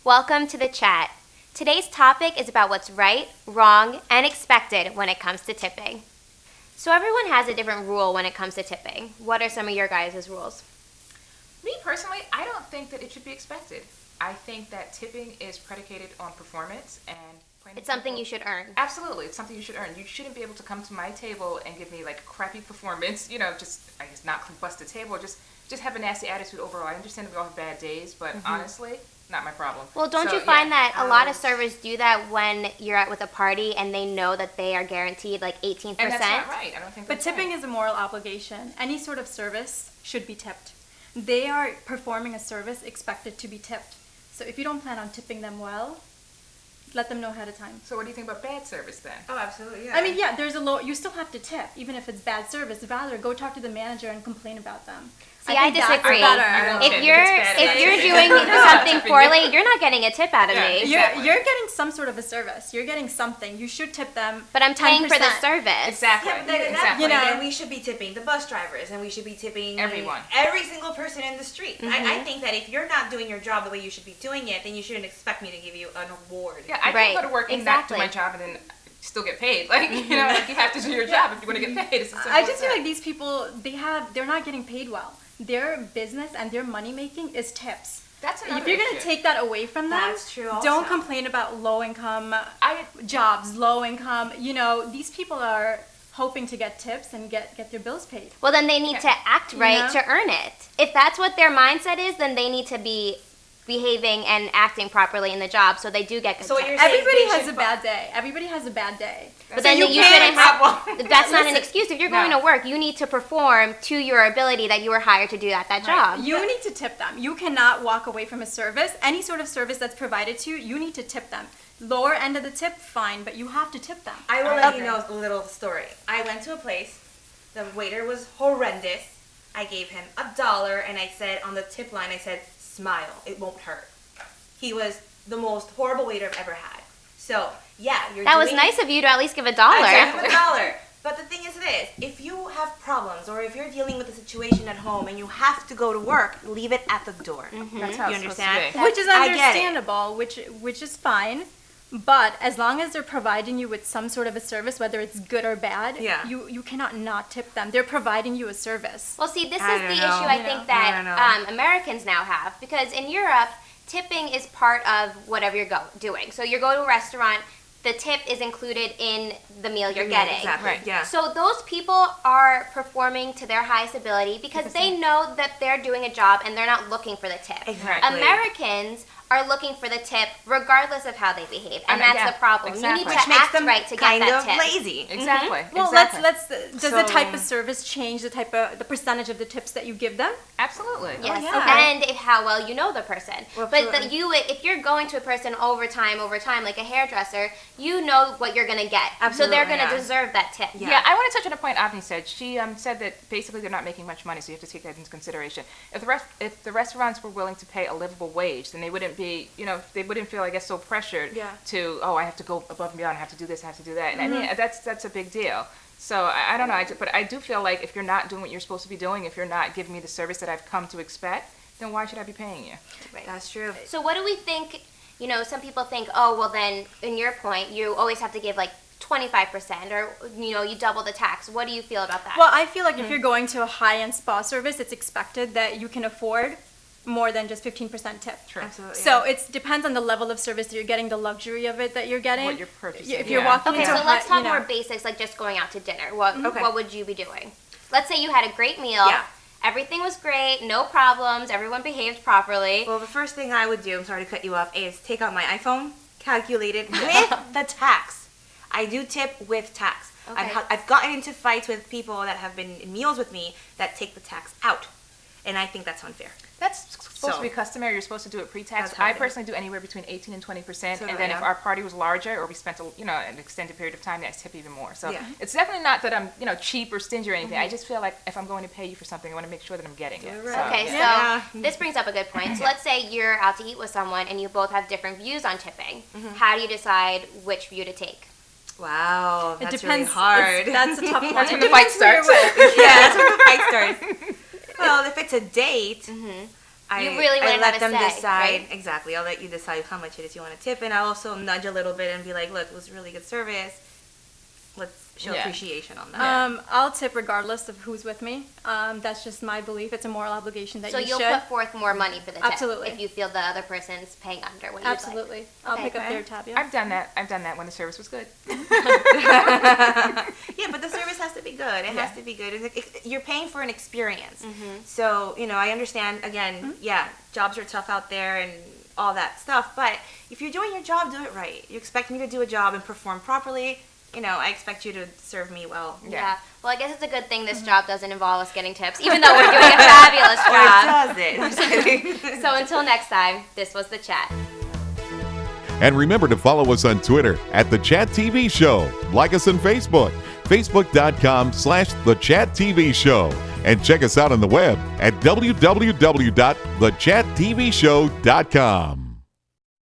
Welcome to the chat. Today's topic is about what's right, wrong, and expected when it comes to tipping. So everyone has a different rule when it comes to tipping. What are some of your guys' rules? Me personally, I don't think that it should be expected. I think that tipping is predicated on performance and it's something you should earn. Absolutely, it's something you should earn. You shouldn't be able to come to my table and give me like a crappy performance, just I guess not bust the table, just have a nasty attitude overall. I understand that we all have bad days, but honestly, not my problem. Well, don't you find that a lot of servers do that when you're at with a party and they know that they are guaranteed like 18%? And that's not right. I don't think. But tipping is a moral obligation. Any sort of service should be tipped. They are performing a service expected to be tipped. So if you don't plan on tipping them well, let them know ahead of time. So what do you think about bad service then? Oh, absolutely, yeah. I mean, there's you still have to tip, even if it's bad service. Rather, go talk to the manager and complain about them. See, I disagree. If you're doing That's something poorly, you're not getting a tip out of me. Exactly. You're getting some sort of a service. You're getting something. You should tip them. But I'm paying 10%. for the service. Exactly. Yeah, but then at that Exactly. point, then we should be tipping the bus drivers, and we should be tipping everyone, every single person in the street. I think that if you're not doing your job the way you should be doing it, then you shouldn't expect me to give you an award. Yeah, I can go to work and not do my job and then still get paid. Like, you have to do your job if you want to get paid. It's I just feel like these people, they're not getting paid well. Their business and their money making is tips. That's another If you're going to take that away from them, that's true also. Don't complain about low income jobs, low income. These people are hoping to get tips and get their bills paid. Well, then they need to act right to earn it. If that's what their mindset is, then they need to be behaving and acting properly in the job so they do get good tips. Everybody has a bad day. Everybody has a bad day. But then you shouldn't have. That's not an excuse. If you're going to work, you need to perform to your ability that you were hired to do that job. You need to tip them. You cannot walk away from a service. Any sort of service that's provided to you, you need to tip them. Lower end of the tip, fine, but you have to tip them. I will let you know a little story. I went to a place. The waiter was horrendous. I gave him $1, and I said on the tip line, I said, "Smile, it won't hurt." He was the most horrible waiter I've ever had. So, that was nice of you to at least give $1. I gave him $1. But the thing is this, if you have problems or if you're dealing with a situation at home and you have to go to work, leave it at the door. That's how you it's understand? Which is understandable, which is fine. But as long as they're providing you with some sort of a service, whether it's good or bad, you cannot not tip them. They're providing you a service. Well, see, this is the issue I think that Americans now have. Because in Europe, tipping is part of whatever you're doing. So you go to a restaurant, the tip is included in the meal you're getting. Exactly. Right. Yeah. So those people are performing to their highest ability because they know that they're doing a job and they're not looking for the tip. Exactly. Americans are looking for the tip regardless of how they behave, and that's the problem. Exactly. You need to act right to get that tip. Lazy. Exactly. Well, let's does the type of service change the percentage of the tips that you give them? Absolutely. Yes, and how well you know the person. Well, but if you're going to a person over time, like a hairdresser, you know what you're gonna get. Absolutely, so they're gonna deserve that tip. Yeah, I want to touch on a point Avni said. She said that basically they're not making much money, so you have to take that into consideration. If the restaurants were willing to pay a livable wage, then they wouldn't be, they wouldn't feel, I guess, so pressured to, I have to go above and beyond, I have to do this, I have to do that. And I mean, that's a big deal. So I don't know, but I do feel like if you're not doing what you're supposed to be doing, if you're not giving me the service that I've come to expect, then why should I be paying you? Right. That's true. So what do we think, some people think, oh, well then, in your point, you always have to give like 25% or, you double the tax. What do you feel about that? Well, I feel like if you're going to a high-end spa service, it's expected that you can afford more than just 15% tip. True. Absolutely. So it depends on the level of service that you're getting, the luxury of it that you're getting. What you're purchasing. If you're walking okay, into so let's talk more basics, like just going out to dinner. What would you be doing? Let's say you had a great meal. Yeah. Everything was great, no problems, everyone behaved properly. Well, the first thing I would do, I'm sorry to cut you off, is take out my iPhone, calculate it with the tax. I do tip with tax. Okay. I've gotten into fights with people that have been in meals with me that take the tax out. And I think that's unfair. That's supposed to be customary. You're supposed to do it pre-tax. I personally do anywhere between 18 and 20%. And then if our party was larger or we spent an extended period of time, I tip even more. So it's definitely not that I'm cheap or stingy or anything. I just feel like if I'm going to pay you for something, I want to make sure that I'm getting it. Right. So this brings up a good point. So let's say you're out to eat with someone and you both have different views on tipping. How do you decide which view to take? Wow, It that's depends. really hard. That's a tough one. That's when the fight starts. Yeah, that's when the fight starts. Well, if it's a date, You really I learn let how to them say, decide. right? Exactly. I'll let you decide how much it is you want to tip, and I'll also nudge a little bit and be like, look, it was really good service. Let's show appreciation on that. I'll tip regardless of who's with me. That's just my belief. It's a moral obligation that So you you'll should. put forth more money for the tip. Absolutely. If you feel the other person's paying under what you'd like. Absolutely. I'll Okay. pick up their tab. Yeah. I've done that when the service was good. Yeah, but the service has to be good. It has to be good. You're paying for an experience. Mm-hmm. So, I understand, again, jobs are tough out there and all that stuff, but if you're doing your job, do it right. You expect me to do a job and perform properly, I expect you to serve me well. Yeah. Well, I guess it's a good thing this job doesn't involve us getting tips, even though we're doing a fabulous job. Or does it? So until next time, this was The Chat. And remember to follow us on Twitter at The Chat TV Show. Like us on Facebook, facebook.com/The Chat TV Show. And check us out on the web at www.thechatttvshow.com.